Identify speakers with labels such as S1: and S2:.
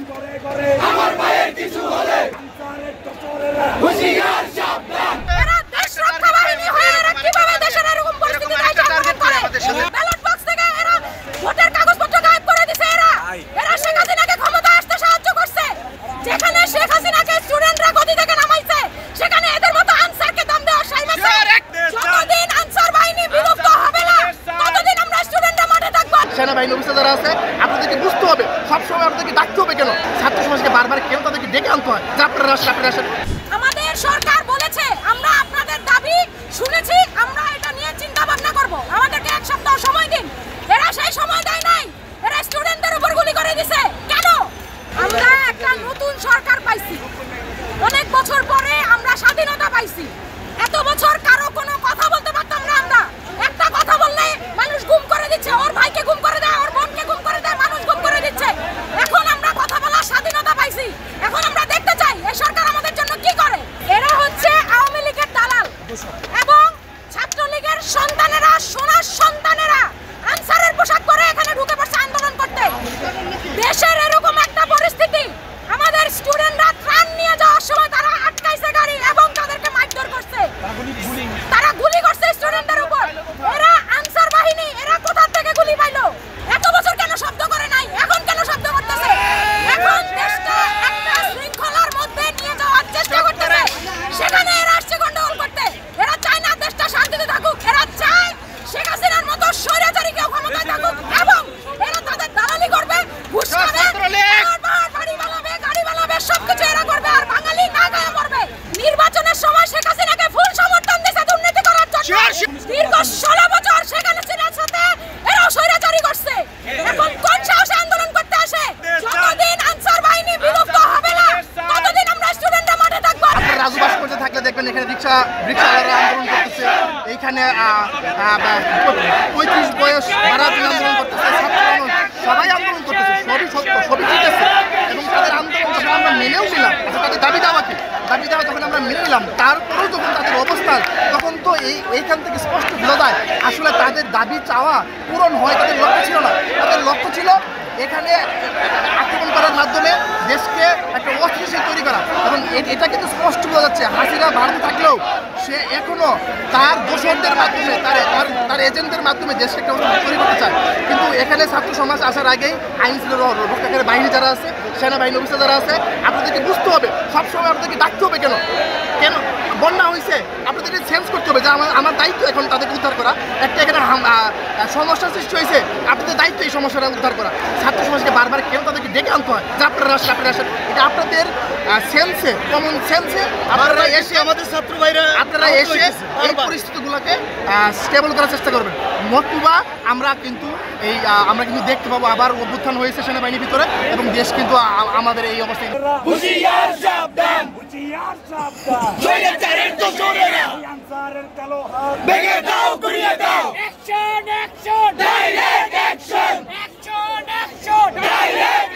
S1: আমার ভাইয়ের কিছু হলে হুঁশিয়ার সাবধান।
S2: এরা দেশ রক্ষা বাহিনী হয়ে এরা কিভাবে দেশের এরকম পরিস্থিতি টার্গেট করে? ব্যালট বক্স থেকে এরা ভোটের কাগজপত্র গায়েব করে দিয়েছে। এরা শেখ হাসিনাকে ক্ষমতায় আসতে সাহায্য করছে। যেখানে শেখ হাসিনাকে স্টুডেন্টরা গদি থেকে নামাইছে, সেখানে এদের মতো আনসারকে দম দেওয়া সাইমাছে। যতদিন আনসার বাহিনী বিলুপ্ত হবে না, ততদিন আমরা স্টুডেন্টরা মাঠে থাকবো।
S3: সেনাবাহিনী অফিসার যারা আছে, আপনাদেরকে বুঝতে হবে, সবসময় আপনাদেরকে ডাকতে হবে কেন? ছাত্র সমাজকে বারবার কেন তাদেরকে ডেকে আনতে হয় যে আপনারা আসেন?
S2: আমাদের সরকার বলেছে আমরা আপনাদের দাবি শুনেছি, আমরা এটা নিয়ে চিন্তা ভাবনা করব, আমাদেরকে এক সপ্তাহ সময় দিন। এরা সেই সময় দেয় নাই, এরা স্টুডেন্টদের উপর গুলি করে দিছে। কেন? আমরা একটা নতুন সরকার পাইছি, অনেক বছর পরে আমরা স্বাধীনতা পাইছি। এত বছর কারো কোনো কথা বলতে পারতাম না আমরা। একটা কথা বললে মানুষ গুম করে দিচ্ছে, ওর ভাইকে গুম করে দেয়, ওর বোনকে গুম করে দেয়, মানুষ গুম করে দিচ্ছে। এখন আমরা কথা বলার স্বাধীনতা পাইছি। এখন আমরা দেখতে চাই এই সরকার আমাদের জন্য কি করে। এরা হচ্ছে আওয়ামী লীগের দালাল এবং ছাত্রলীগের সন্তানেরা, সোনার সন্তানেরা আনসারের পোশাক পরে এখানে ঢুকে পড়ছে আন্দোলন করতে। দেশের এরকম একটা পরিস্থিতি, আমাদের স্টুডেন্টরা ত্রাণ নিয়ে যাওয়ার সময় তারা আটকাইছে গাড়ি এবং তাদেরকে মারধর করছে, তারা গুলি করছে স্টুডেন্টদের উপর। এরা আনসার বাহিনী, এরা কোথা থেকে গুলি পাইলো? এত বছর কেন শব্দ করে নাই, এখন কেন শব্দ করতেছে? এখন দেশটা একটা শৃঙ্খলার মধ্যে নিয়ে যাওয়ার চেষ্টা করতেছে, সেখানে এরা আসছে গন্ডগোল করতে। এরা চায় না দেশটা শান্তিতে থাকুক, এরা চায় শেখ হাসিনার মতো স্বৈরাচারী কেউ ক্ষমতায় থাকুক এবং এরা তাদের দালালি করবে, ঘুষ খাবে, গাড়ি বানাবে, সবকিছু এরা করবে। আর বাঙালি না গায়ে মরবে। নির্বাচনের সময় শেখ হাসিনাকে ফুল সমর্থন দিয়েছে দুর্নীতি করার জন্য। দীর্ঘ 16 বছর শেখ হাসিনার সাথে এরা স্বৈরাচারী করছে। এখন কোন সাহসে আন্দোলন করতে আসে? যতদিন আনসার বাহিনী বিলুপ্ত হবে না, ততদিন আমরা স্টুডেন্টরা মাঠে থাকবো।
S3: রাজু ভাস্কর্যে থাকলে দেখবেন এখানে রিক্সাওয়ালারা আন্দোলন করতেছে, এইখানে 35 বয়স ভাড়া আন্দোলন করতেছে, ছাত্র সবাই আন্দোলন করতেছে। সবই সত্য, সবই ঠিক আছে এবং তাদের আন্দোলন যখন আমরা মেনেও নিলাম, তাদের দাবি দেওয়া যখন আমরা মেনে নিলাম, তারপরেও যখন তাদের অবস্থান, তখন তো এইখান থেকে স্পষ্ট বোঝা যায় আসলে তাদের দাবি চাওয়া পূরণ হয়। তাদের লক্ষ্য ছিল না, তাদের লক্ষ্য ছিল এখানে আক্রমণ করার মাধ্যমে দেশকে একটা অস্থিতিশীল তৈরি করা। এবং এটা কিন্তু স্পষ্ট বোঝা যাচ্ছে হাসিনা ভারতে থাকলেও সে এখনো তার দোসরদের মাধ্যমে, তার এজেন্টদের মাধ্যমে দেশকে একটা অস্থিতি তৈরি করতে চায়। কিন্তু এখানে ছাত্র সমাজ আসার আগেই আইন রক্ষাকারী বাহিনী যারা আছে, সেনাবাহিনী অফিসার যারা আছে, আপনাদেরকে বুঝতে হবে, সবসময় আপনাদেরকে ডাকতে হবে কেন? বন্যা হয়েছে, আপনাদেরকে চেঞ্জ করতে হবে যে আমার দায়িত্ব এখন তাদেরকে উদ্ধার করা। একটা এখানে সমস্যার সৃষ্টি হয়েছে, আপনাদের দায়িত্ব এই সমস্যাটা উদ্ধার করা। ছাত্র সমাজকে বারবার কেন তাদেরকে ডেকে আনতে হয় যে আপনারা আসেন? এটা আপনাদের সেন্সে, কমন সেন্সে আপনারা এসে, আমাদের ছাত্র ভাইরা আপনারা এসে এই পরিস্থিতিগুলোকে স্টেবল করার চেষ্টা করবেন। নতুবা আমরা কিন্তু দেখতে পাবো আবার অভ্যুত্থান হয়েছে সেনাবাহিনীর ভিতরে এবং দেশ কিন্তু আমাদের এই অবস্থায়।
S1: হুঁশিয়ার সাবধান, হুঁশিয়ার সাবধান। স্বৈরাচারের দোসরেরা আনসারের কালো হাত ভেঙে দাও, গুড়িয়ে দাও। Action, action, direct action, action, action, direct